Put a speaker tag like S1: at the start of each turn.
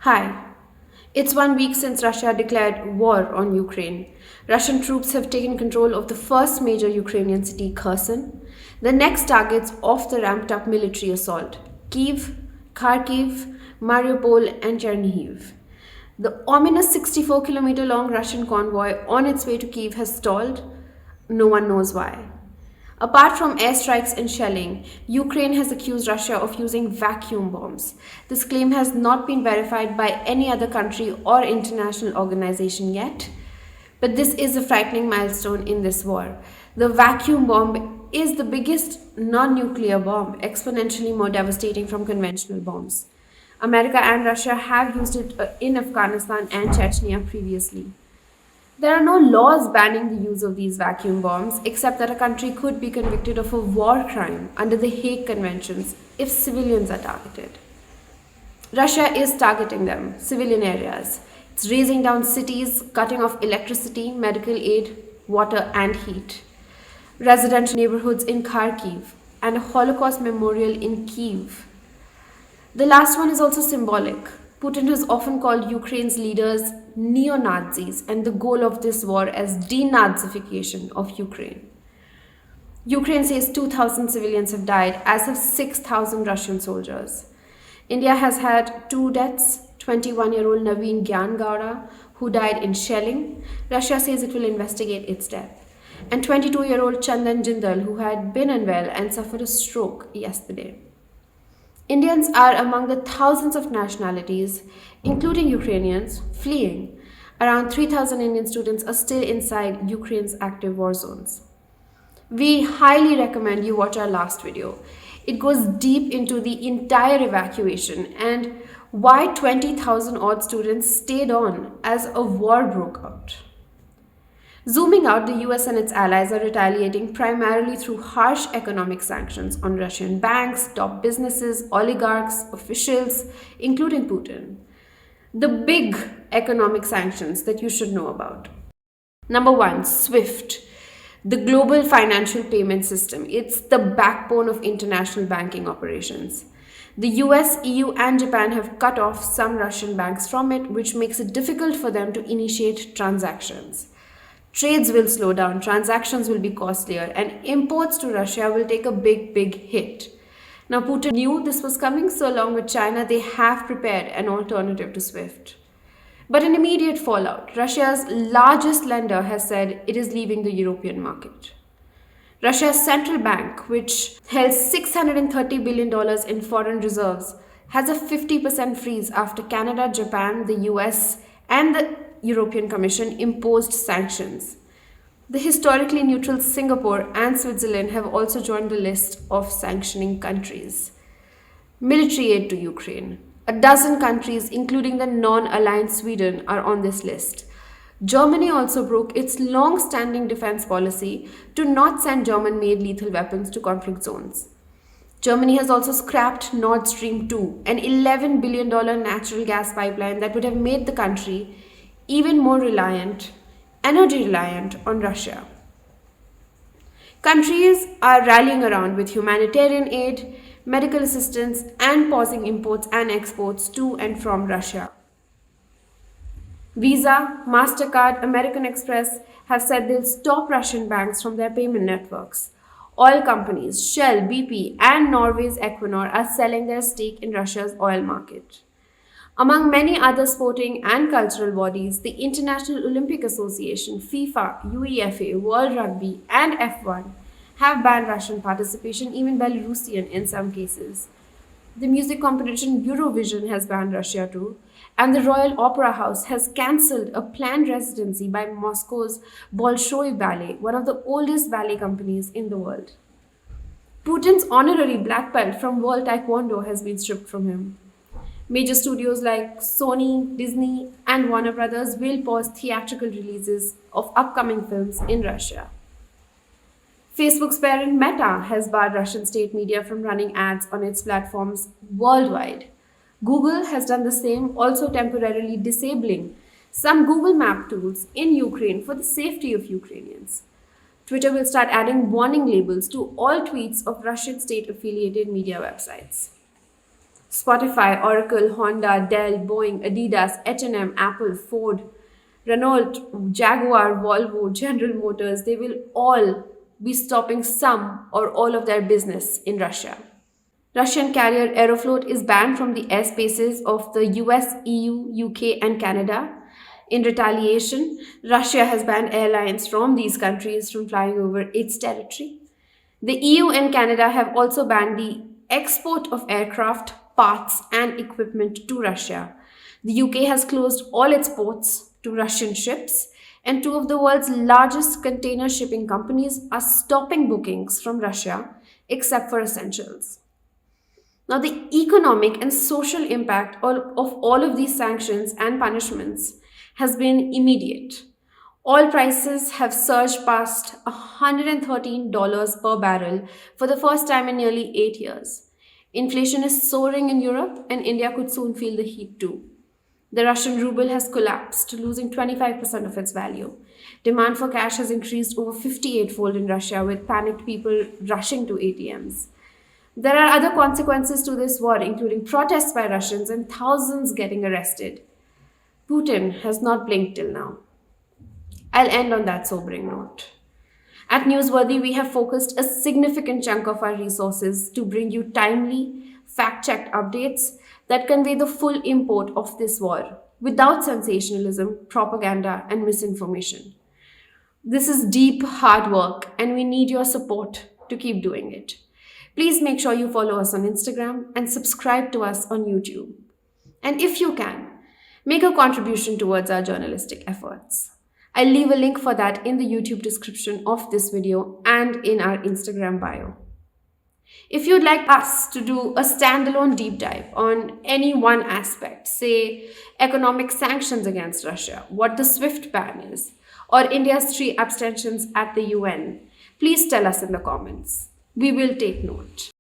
S1: Hi. It's 1 week since Russia declared war on Ukraine. Russian troops have taken control of the first major Ukrainian city, Kherson. The next targets of the ramped up military assault: Kyiv, Kharkiv, Mariupol, and Chernihiv. The ominous 64-kilometer long Russian convoy on its way to Kyiv has stalled. No one knows why. Apart from airstrikes and shelling, Ukraine has accused Russia of using vacuum bombs. This claim has not been verified by any other country or international organization yet, but this is a frightening milestone in this war. The vacuum bomb is the biggest non nuclear bomb, exponentially more devastating from conventional bombs. America and Russia have used it in Afghanistan and Chechnya previously. There are no laws banning the use of these vacuum bombs, except that a country could be convicted of a war crime under the Hague Conventions if civilians are targeted. Russia is targeting them, civilian areas. It's razing down cities, cutting off electricity, medical aid, water, and heat. Residential neighborhoods in Kharkiv and a Holocaust memorial in Kyiv. The last one is also symbolic. Putin has often called Ukraine's leaders neo-Nazis and the goal of this war as denazification of Ukraine. Ukraine says 2,000 civilians have died, as have 6,000 Russian soldiers. India has had 2 deaths: 21-year-old Naveen Gyan, who died in shelling. Russia says it will investigate its death. And 22-year-old Chandan Jindal, who had been unwell and suffered a stroke yesterday. Indians are among the thousands of nationalities, including Ukrainians, fleeing. Around 3,000 Indian students are still inside Ukraine's active war zones. We highly recommend you watch our last video. It goes deep into the entire evacuation and why 20,000 odd students stayed on as a war broke out. Zooming out, the US and its allies are retaliating primarily through harsh economic sanctions on Russian banks, top businesses, oligarchs, officials, including Putin. The big economic sanctions that you should know about. Number 1, SWIFT, the global financial payment system. It's the backbone of international banking operations. The US, EU, and Japan have cut off some Russian banks from it, which makes it difficult for them to initiate transactions. Trades will slow down, transactions will be costlier, and imports to Russia will take a big hit. Now, Putin knew this was coming, so along with China, they have prepared an alternative to SWIFT. But an immediate fallout: Russia's largest lender has said it is leaving the European market. Russia's central bank, which held $630 billion in foreign reserves, has a 50% freeze after Canada, Japan, the US, and the European Commission imposed sanctions. The historically neutral Singapore and Switzerland have also joined the list of sanctioning countries. Military aid to Ukraine. A dozen countries, including the non-aligned Sweden, are on this list. Germany also broke its long-standing defense policy to not send German-made lethal weapons to conflict zones. Germany has also scrapped Nord Stream 2, an $11 billion natural gas pipeline that would have made the country even more energy reliant on Russia. Countries are rallying around with humanitarian aid, medical assistance, and pausing imports and exports to and from Russia. Visa, MasterCard, American Express have said they'll stop Russian banks from their payment networks. Oil companies, Shell, BP, and Norway's Equinor are selling their stake in Russia's oil market. Among many other sporting and cultural bodies, the International Olympic Association, FIFA, UEFA, World Rugby, and F1 have banned Russian participation, even Belarusian in some cases. The music competition Eurovision has banned Russia too, and the Royal Opera House has cancelled a planned residency by Moscow's Bolshoi Ballet, one of the oldest ballet companies in the world. Putin's honorary black belt from World Taekwondo has been stripped from him. Major studios like Sony, Disney, and Warner Brothers will pause theatrical releases of upcoming films in Russia. Facebook's parent Meta has barred Russian state media from running ads on its platforms worldwide. Google has done the same, also temporarily disabling some Google Map tools in Ukraine for the safety of Ukrainians. Twitter will start adding warning labels to all tweets of Russian state-affiliated media websites. Spotify, Oracle, Honda, Dell, Boeing, Adidas, H&M, Apple, Ford, Renault, Jaguar, Volvo, General Motors, they will all be stopping some or all of their business in Russia. Russian carrier Aeroflot is banned from the airspaces of the US, EU, UK, and Canada. In retaliation, Russia has banned airlines from these countries from flying over its territory. The EU and Canada have also banned the export of aircraft, parts, and equipment to Russia. The UK has closed all its ports to Russian ships, and two of the world's largest container shipping companies are stopping bookings from Russia except for essentials. Now, the economic and social impact of all of these sanctions and punishments has been immediate. Oil prices have surged past $113 per barrel for the first time in nearly 8 years. Inflation is soaring in Europe, and India could soon feel the heat too. The Russian ruble has collapsed, losing 25% of its value. Demand for cash has increased over 58-fold in Russia, with panicked people rushing to ATMs. There are other consequences to this war, including protests by Russians and thousands getting arrested. Putin has not blinked till now. I'll end on that sobering note. At Newsworthy, we have focused a significant chunk of our resources to bring you timely, fact-checked updates that convey the full import of this war without sensationalism, propaganda, and misinformation. This is deep, hard work, and we need your support to keep doing it. Please make sure you follow us on Instagram and subscribe to us on YouTube. And if you can, make a contribution towards our journalistic efforts. I'll leave a link for that in the YouTube description of this video and in our Instagram bio. If you'd like us to do a standalone deep dive on any one aspect, say economic sanctions against Russia, what the SWIFT ban is, or India's 3 abstentions at the UN, please tell us in the comments. We will take note.